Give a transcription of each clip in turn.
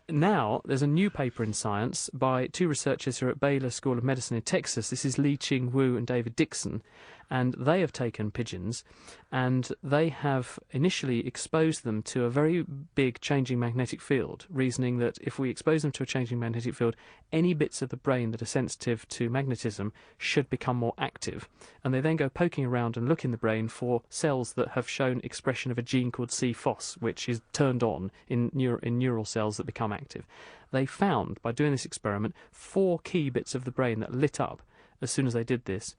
Now, there's a new paper in Science by two researchers who are at Baylor School of Medicine in Texas. This is le-qing Wu and David Dixon, and they have taken pigeons and they have initially exposed them to a very big changing magnetic field, reasoning that if we expose them to a changing magnetic field, any bits of the brain that are sensitive to magnetism should become more active. And they then go poking around and look in the brain for cells that have shown expression of a gene called C-FOS, which is turned on in neural cells that become active. They found, by doing this experiment, 4 key bits of the brain that lit up as soon as they did this,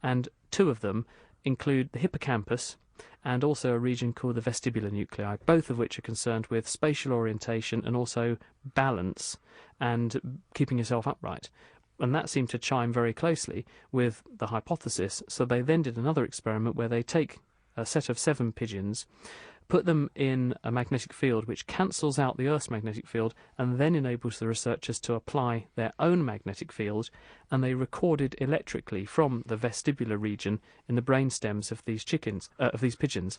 and 2 of them include the hippocampus and also a region called the vestibular nuclei, both of which are concerned with spatial orientation and also balance and keeping yourself upright. And that seemed to chime very closely with the hypothesis. So they then did another experiment where they take a set of 7 pigeons, put them in a magnetic field which cancels out the Earth's magnetic field and then enables the researchers to apply their own magnetic field, and they recorded electrically from the vestibular region in the brain stems of these pigeons.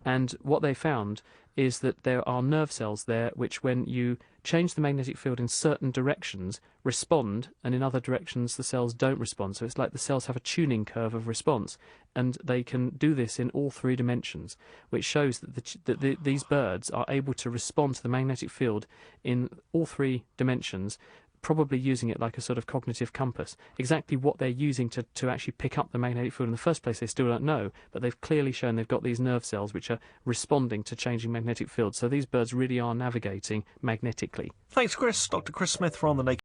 And what they found is that there are nerve cells there which, when you change the magnetic field in certain directions, respond, and in other directions the cells don't respond. So it's like the cells have a tuning curve of response, and they can do this in all 3 dimensions, which shows that these birds are able to respond to the magnetic field in all 3 dimensions, probably using it like a sort of cognitive compass. Exactly what they're using to actually pick up the magnetic field in the first place, they still don't know, but they've clearly shown they've got these nerve cells which are responding to changing magnetic fields. So these birds really are navigating magnetically. Thanks, Chris. Dr. Chris Smith from the Naked